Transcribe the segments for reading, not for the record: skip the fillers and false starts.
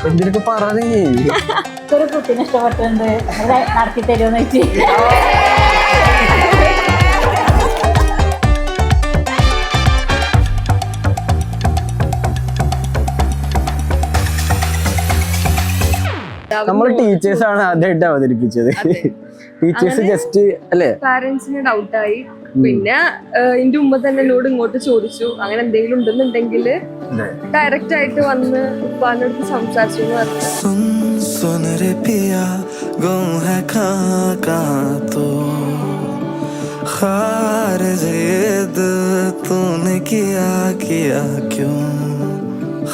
എന്തിനൊക്കെ പറഞ്ഞേ ഒരു കുട്ടീനെ ഇഷ്ടപ്പെട്ടുണ്ട് നടത്തി തരുമെന്ന് വെച്ച് നമ്മൾ ടീച്ചേഴ്സ് ആണ് ആദ്യമായിട്ട് അവതരിപ്പിച്ചത്. ടീച്ചേഴ്സ് ജസ്റ്റ് അല്ലേ പാരന്റ്സിന് ഡൗട്ടായി. പിന്നെ എന്റെ ഉമ്മ തന്നെ എന്നോട് ഇങ്ങോട്ട് ചോദിച്ചു അങ്ങനെ എന്തെങ്കിലും ഉണ്ടെന്നുണ്ടെങ്കിൽ ഡയറക്റ്റ് ആയിട്ട് വന്ന് ഉപ്പാന്റെ അടുത്ത് സംസാരിച്ചു എന്ന് പറഞ്ഞു.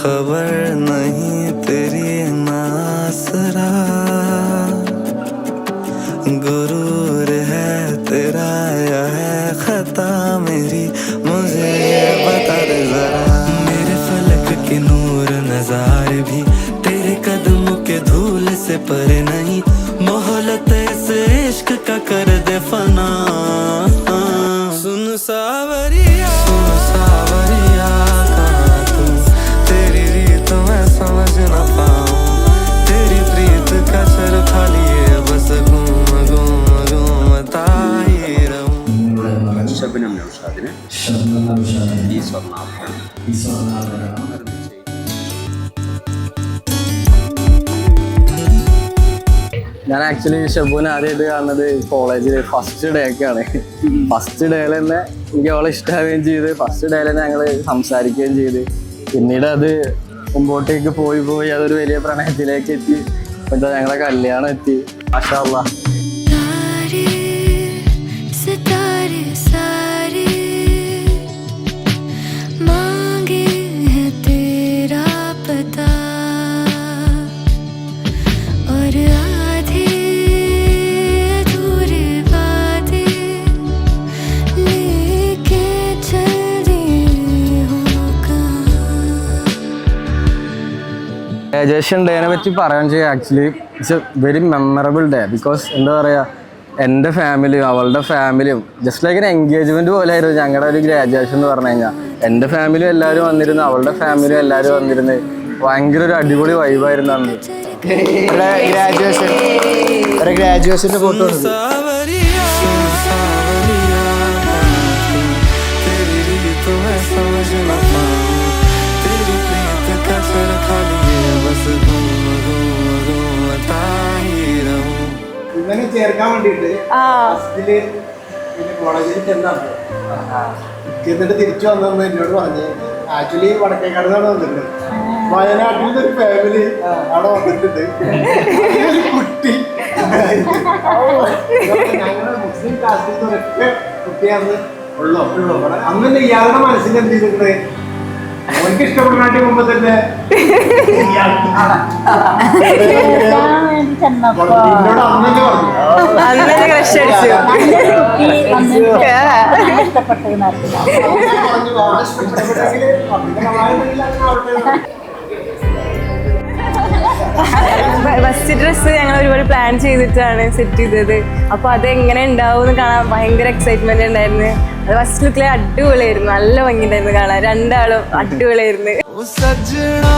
खबर नहीं तेरी नासरा गुरूर है तेरा या है खता मेरी मुझे बता दे जरा मेरे फलक के नूर नज़ारे भी तेरे कदमों के धूल से परे नहीं मोहलत से इश्क का कर दे फना सुन सावरिया समझ न पाऊं तेरी प्रीत का सर खाली है बस घूम घूम घूमता ही रहूं शबनम नौशाദിനെ ഈ സ്വർണ്ണാഭരണം ഞാൻ ആക്ച്വലി ഷബുവിനെ ആദ്യമായിട്ട് കാണുന്നത് കോളേജിൽ ഫസ്റ്റ് ഡേ ഒക്കെയാണ്. ഫസ്റ്റ് ഡേയിൽ തന്നെ എനിക്ക് അവളെ ഇഷ്ടമാവുകയും ചെയ്ത് ഫസ്റ്റ് ഡേയിൽ തന്നെ ഞങ്ങൾ സംസാരിക്കുകയും ചെയ്ത് പിന്നീട് അത് മുമ്പോട്ടേക്ക് പോയി അതൊരു വലിയ പ്രണയത്തിലേക്ക് എത്തി. എന്താ ഞങ്ങളെ കല്യാണം എത്തി. മാഷാ അല്ലാഹ്. ഗ്രാജുവേഷൻ ഡേനെ പറ്റി പറയാൻ ചെയ്യാം. Actually it's A very memorable day because എന്താ പറയുക എൻ്റെ ഫാമിലിയും അവളുടെ ഫാമിലിയും ജസ്റ്റ് ലൈക്ക് ഒരു എൻഗേജ്മെൻറ്റ് പോലെ ആയിരുന്നു ഞങ്ങളുടെ ഒരു ഗ്രാജുവേഷൻ എന്ന് പറഞ്ഞു കഴിഞ്ഞാൽ. എൻ്റെ ഫാമിലിയും എല്ലാവരും വന്നിരുന്നു, അവളുടെ ഫാമിലിയും എല്ലാവരും വന്നിരുന്നു. ഭയങ്കര ഒരു അടിപൊളി വൈബായിരുന്നു അന്ന്. ഗ്രാജുവേഷൻ്റെ ഫോട്ടോ ഇവനെ ചേർക്കാൻ വേണ്ടിട്ട് കോളേജിൽ ചെന്നിട്ട് തിരിച്ചു വന്നെന്ന് എന്നോട് പറഞ്ഞ് ആക്ച്വലി വടക്കേക്കാടുന്നാണ് വന്നിട്ടുണ്ട്. വയനാട്ടിൽ ഒരു ഫാമിലി അവിടെ വന്നിട്ടുണ്ട്. ഒരു കുട്ടി ഞങ്ങളുടെ മുസ്ലിം കാസ്റ്റിൽ ഒരൊറ്റ കുട്ടിയാന്ന് ഉള്ളോ അന്ന് തന്നെ ഇയാളുടെ മനസ്സിൽ എന്ത് ചെയ്തിട്ടുണ്ട് അവർക്ക് ഇഷ്ടപ്പെടാനായിട്ട് മുമ്പ് തന്നെ എന്നോട് അന്നെ പറഞ്ഞു ഫസ്റ്റ് ഡ്രസ്സ് ഞങ്ങൾ ഒരുപാട് പ്ലാൻ ചെയ്തിട്ടാണ് സെറ്റ് ചെയ്തത്. അപ്പൊ അത് എങ്ങനെ ഉണ്ടാവും എന്ന് കാണാൻ ഭയങ്കര എക്സൈറ്റ്മെന്റ് ഉണ്ടായിരുന്നു. അത് ഫസ്റ്റ് ലുക്കിലെ അടിപൊളിയായിരുന്നു, നല്ല ഭംഗിയുണ്ടായിരുന്നു കാണാൻ. രണ്ടാളും അടിപൊളിയായിരുന്നു. सजना